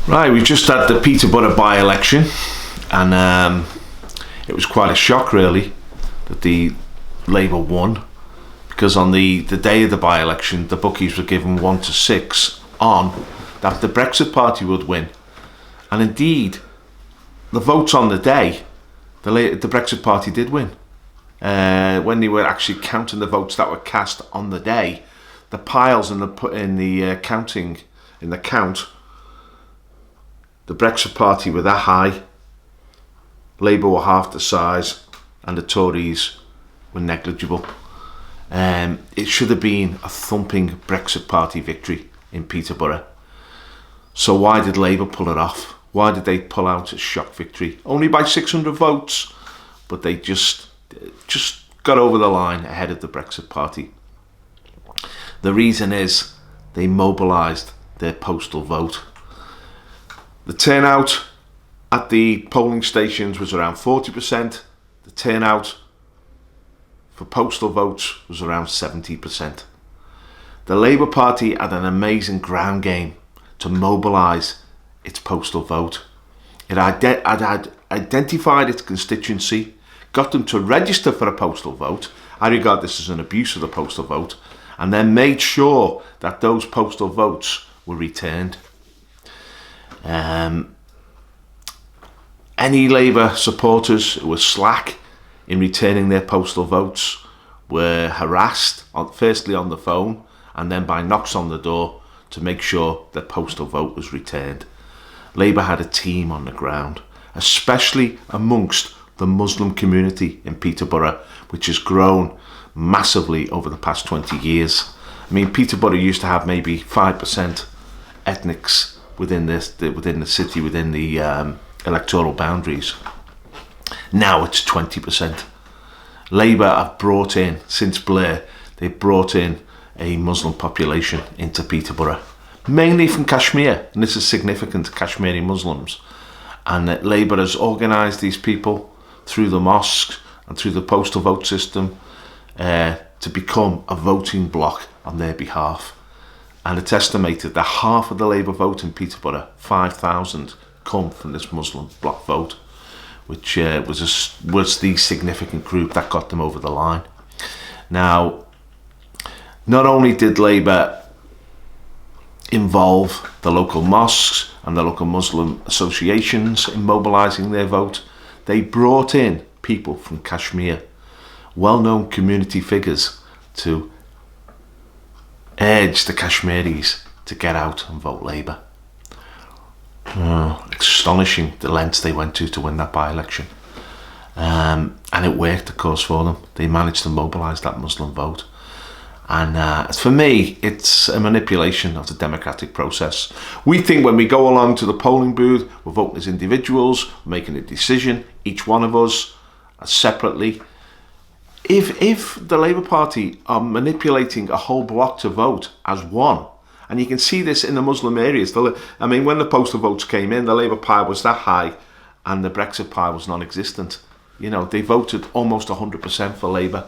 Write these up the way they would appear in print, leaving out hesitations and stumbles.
Right, we just had the Peterborough by-election, and it was quite a shock, really, that the Labour won, because on the day of the by-election, the bookies were given 1 to 6 on that the Brexit Party would win. And indeed, the votes on the day, the Brexit Party did win. When they were actually counting the votes that were cast on the day, the piles in the count, the Brexit Party were that high, Labour were half the size, and the Tories were negligible. It should have been a thumping Brexit Party victory in Peterborough. So why did Labour pull it off? Why did they pull out a shock victory? Only by 600 votes, but they just got over the line ahead of the Brexit Party. The reason is they mobilised their postal vote. The turnout at the polling stations was around 40%. The turnout for postal votes was around 70%. The Labour Party had an amazing ground game to mobilise its postal vote. It had identified its constituency, got them to register for a postal vote. I regard this as an abuse of the postal vote, and then made sure that those postal votes were returned. Any Labour supporters who were slack in returning their postal votes were harassed, firstly on the phone and then by knocks on the door to make sure their postal vote was returned. Labour had a team on the ground, especially amongst the Muslim community in Peterborough, which has grown massively over the past 20 years. I mean, Peterborough used to have maybe 5% ethnics within the city, within the electoral boundaries. Now it's 20%. Labour have brought in, since Blair, they've brought in a Muslim population into Peterborough, mainly from Kashmir, and this is significant, Kashmiri Muslims. And that Labour has organised these people through the mosques and through the postal vote system to become a voting bloc on their behalf. And it's estimated that half of the Labour vote in Peterborough, 5,000, come from this Muslim bloc vote, which was the significant group that got them over the line. Now, not only did Labour involve the local mosques and the local Muslim associations in mobilising their vote, they brought in people from Kashmir, well-known community figures, to urge the Kashmiris to get out and vote Labour. Astonishing the lengths they went to win that by-election. And it worked, of course, for them. They managed to mobilise that Muslim vote. And for me, it's a manipulation of the democratic process. We think when we go along to the polling booth, we're voting as individuals, we're making a decision, each one of us, separately. If the Labour Party are manipulating a whole bloc to vote as one, and you can see this in the Muslim areas. I mean, when the postal votes came in, the Labour pile was that high and the Brexit pile was non-existent. You know, they voted almost 100% for Labour.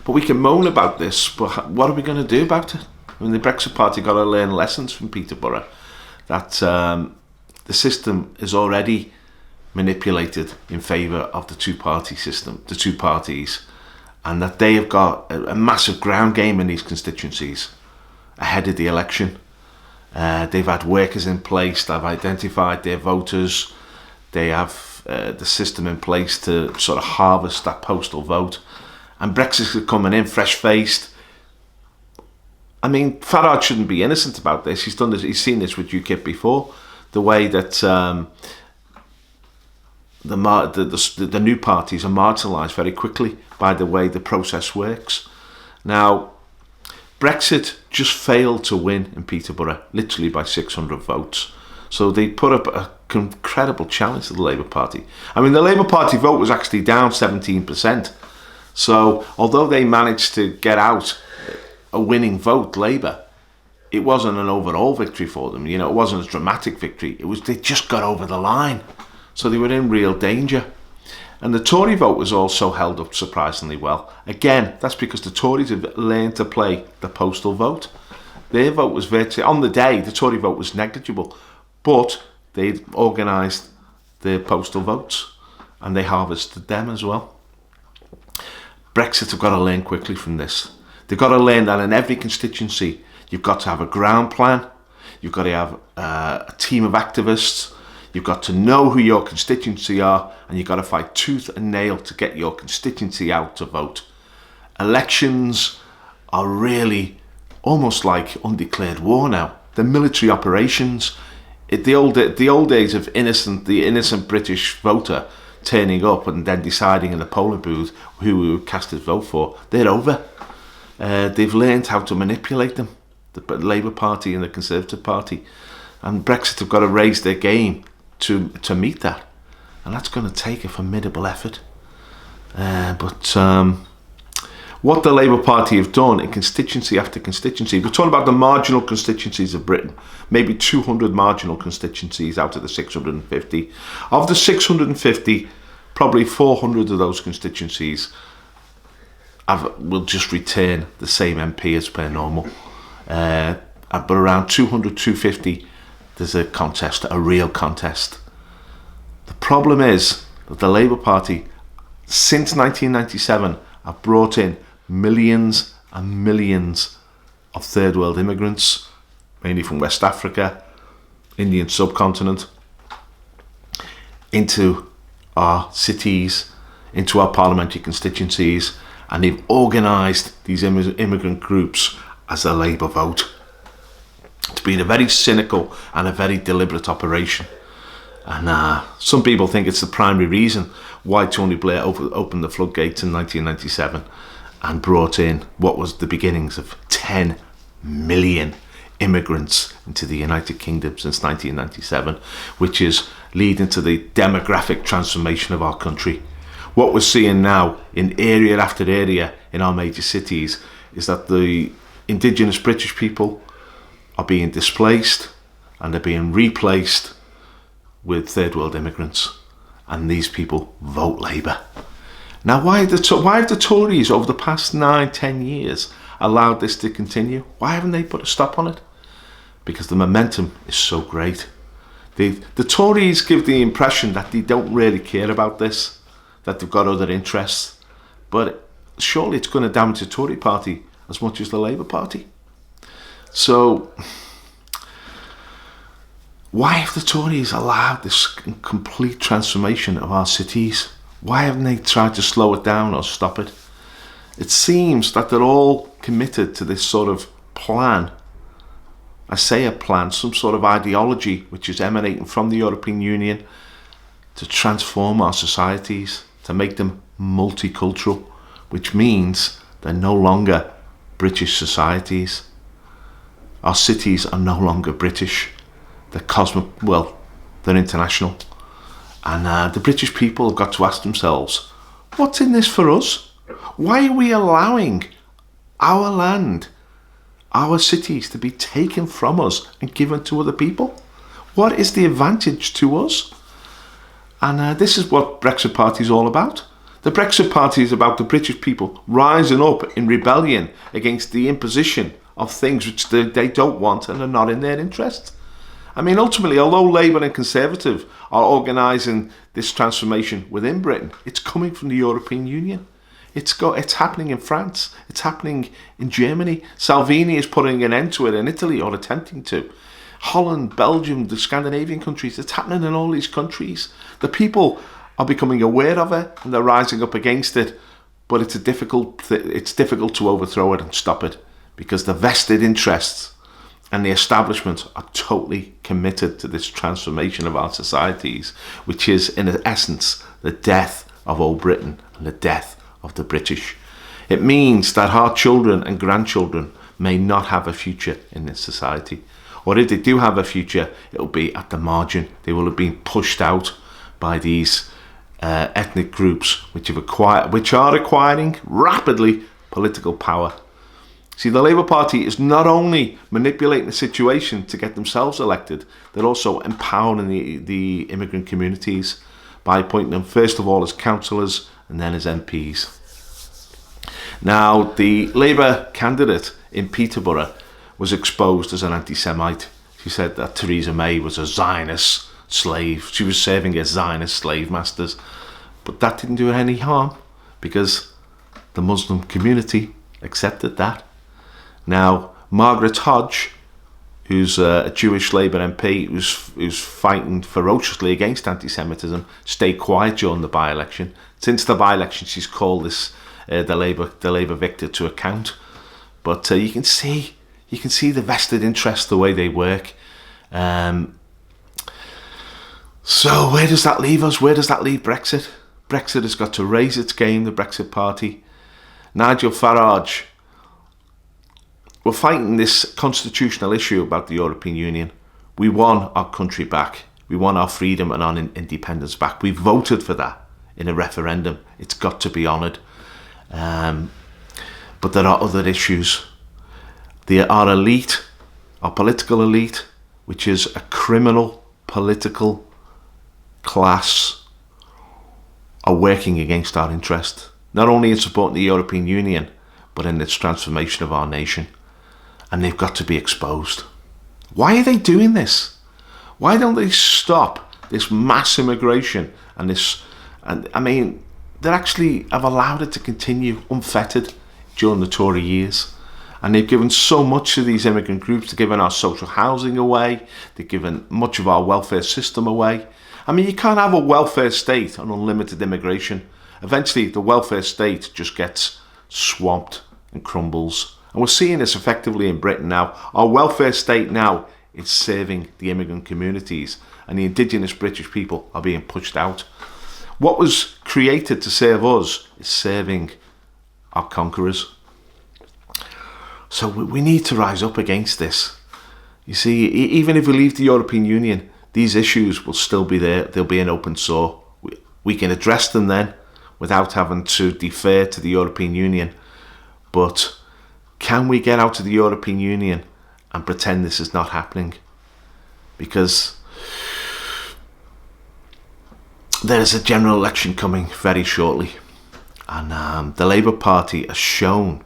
But we can moan about this, but what are we going to do about it? I mean, the Brexit Party got to learn lessons from Peterborough, that the system is already manipulated in favour of the two-party system, the two parties, and that they have got a massive ground game in these constituencies ahead of the election. They've had workers in place, they've identified their voters, they have the system in place to sort of harvest that postal vote. And Brexit is coming in fresh-faced. I mean, Farage shouldn't be innocent about this. He's done this. He's seen this with UKIP before. The way that the new parties are marginalised very quickly by the way the process works. Now, Brexit just failed to win in Peterborough, literally by 600 votes. So they put up an incredible challenge to the Labour Party. I mean, the Labour Party vote was actually down 17%. So although they managed to get out a winning vote, Labour, it wasn't an overall victory for them. You know, it wasn't a dramatic victory. They just got over the line. So they were in real danger. And the Tory vote was also held up surprisingly well. Again, that's because the Tories have learned to play the postal vote. Their vote was virtually, on the day, the Tory vote was negligible. But they organised the postal votes and they harvested them as well. Brexit have got to learn quickly from this. They've got to learn that in every constituency, you've got to have a ground plan. You've got to have a team of activists. You've got to know who your constituency are, and you've got to fight tooth and nail to get your constituency out to vote. Elections are really almost like undeclared war now. They're military operations. The old days of the innocent British voter turning up and then deciding in the polling booth who we would cast his vote for, they're over. They've learned how to manipulate them, the Labour Party and the Conservative Party, and Brexit have got to raise their game to meet that, and that's going to take a formidable effort. But what the Labour Party have done in constituency after constituency, we're talking about the marginal constituencies of Britain, maybe 200 marginal constituencies out of the 650. Of the 650, probably 400 of those constituencies will just return the same MP as per normal. But around 200, 250, there's a contest, a real contest. The problem is that the Labour Party, since 1997, have brought in millions and millions of third world immigrants, mainly from West Africa, Indian subcontinent, into our cities, into our parliamentary constituencies, and they've organised these immigrant groups as a Labour vote. It's been a very cynical and a very deliberate operation. And some people think it's the primary reason why Tony Blair opened the floodgates in 1997 and brought in what was the beginnings of 10 million immigrants into the United Kingdom since 1997, which is leading to the demographic transformation of our country. What we're seeing now in area after area in our major cities is that the indigenous British people are being displaced and they're being replaced with third world immigrants, and these people vote Labour. Now, why have the Tories over the past 9-10 years allowed this to continue? Why haven't they put a stop on it? Because the momentum is so great. The Tories give the impression that they don't really care about this, that they've got other interests, but surely it's going to damage the Tory party as much as the Labour Party. So why have the Tories allowed this complete transformation of our cities? Why haven't they tried to slow it down or stop it? It seems that they're all committed to this sort of plan. I say a plan, some sort of ideology which is emanating from the European Union to transform our societies, to make them multicultural, which means they're no longer British societies. Our cities are no longer British. They're international. And the British people have got to ask themselves, what's in this for us? Why are we allowing our land, our cities to be taken from us and given to other people? What is the advantage to us? And this is what Brexit Party is all about. The Brexit Party is about the British people rising up in rebellion against the imposition of things which they don't want and are not in their interest. I mean, ultimately, although Labour and Conservative are organising this transformation within Britain, it's coming from the European Union. It's happening in France. It's happening in Germany. Salvini is putting an end to it in Italy, or attempting to. Holland, Belgium, the Scandinavian countries, it's happening in all these countries. The people are becoming aware of it and they're rising up against it, but it's difficult to overthrow it and stop it, because the vested interests and the establishment are totally committed to this transformation of our societies, which is, in essence, the death of old Britain and the death of the British. It means that our children and grandchildren may not have a future in this society. Or if they do have a future, it will be at the margin. They will have been pushed out by these ethnic groups which are acquiring rapidly political power. See, the Labour Party is not only manipulating the situation to get themselves elected, they're also empowering the immigrant communities by appointing them first of all as councillors and then as MPs. Now, the Labour candidate in Peterborough was exposed as an anti-Semite She said that Theresa May was a Zionist slave. She was serving as Zionist slave masters. But that didn't do her any harm because the Muslim community accepted that. Now, Margaret Hodge, who's a Jewish Labour MP who's fighting ferociously against anti-Semitism, stayed quiet during the by-election. Since the by-election, she's called this the Labour victor to account. But you can see the vested interest, the way they work. So where does that leave us? Where does that leave Brexit? Brexit has got to raise its game, the Brexit Party. Nigel Farage, we're fighting this constitutional issue about the European Union. We want our country back. We want our freedom and our independence back. We voted for that in a referendum. It's got to be honoured. But there are other issues. Our elite, our political elite, which is a criminal political class, are working against our interest, not only in supporting the European Union, but in its transformation of our nation. And they've got to be exposed. Why are they doing this? Why don't they stop this mass immigration and this? And I mean, they actually have allowed it to continue unfettered during the Tory years. And they've given so much to these immigrant groups. They've given our social housing away. They've given much of our welfare system away. I mean, you can't have a welfare state on unlimited immigration. Eventually, the welfare state just gets swamped and crumbles. And we're seeing this effectively in Britain now. Our welfare state now is serving the immigrant communities, and the indigenous British people are being pushed out. What was created to serve us is serving our conquerors. So we need to rise up against this. You see, even if we leave the European Union, these issues will still be there. They'll be an open sore. We can address them then without having to defer to the European Union. But can we get out of the European Union and pretend this is not happening? Because there is a general election coming very shortly. And the Labour Party has shown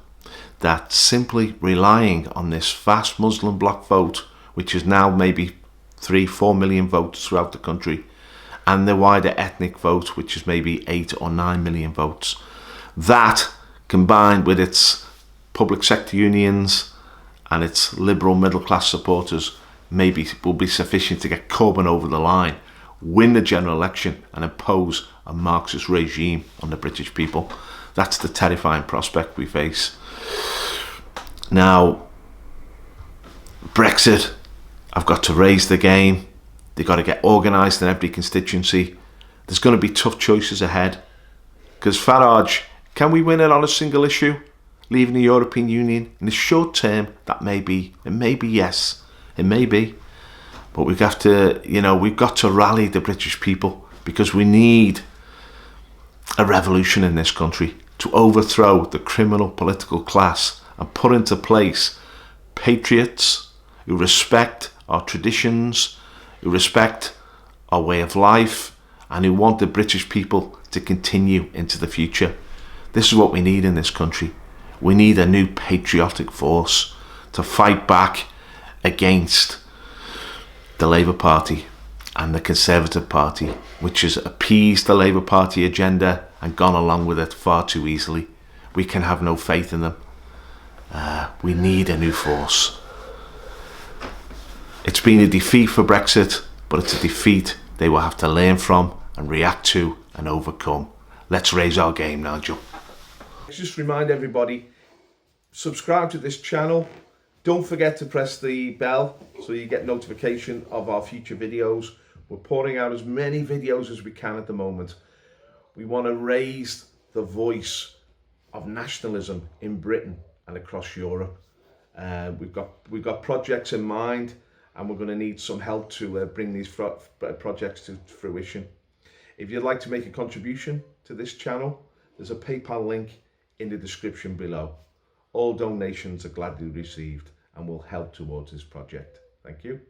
that simply relying on this vast Muslim bloc vote, which is now maybe 3-4 million votes throughout the country, and the wider ethnic vote, which is maybe 8 or 9 million votes, that combined with its public sector unions and its liberal middle class supporters maybe will be sufficient to get Corbyn over the line, win the general election and impose a Marxist regime on the British people. That's the terrifying prospect we face. Now, Brexit have got to raise the game. They've got to get organised in every constituency. There's going to be tough choices ahead. Because Farage, can we win it on a single issue? Leaving the European Union in the short term, it may be yes, it may be. But we've got to rally the British people, because we need a revolution in this country to overthrow the criminal political class and put into place patriots who respect our traditions, who respect our way of life, and who want the British people to continue into the future. This is what we need in this country. We need a new patriotic force to fight back against the Labour Party and the Conservative Party, which has appeased the Labour Party agenda and gone along with it far too easily. We can have no faith in them. We need a new force. It's been a defeat for Brexit, but it's a defeat they will have to learn from and react to and overcome. Let's raise our game, Nigel. Just remind everybody, subscribe to this channel. Don't forget to press the bell so you get notification of our future videos. We're pouring out as many videos as we can at the moment. We want to raise the voice of nationalism in Britain and across Europe. We've got projects in mind, and we're going to need some help to bring these projects to fruition. If you'd like to make a contribution to this channel, there's a PayPal link in the description below. All donations are gladly received and will help towards this project. Thank you.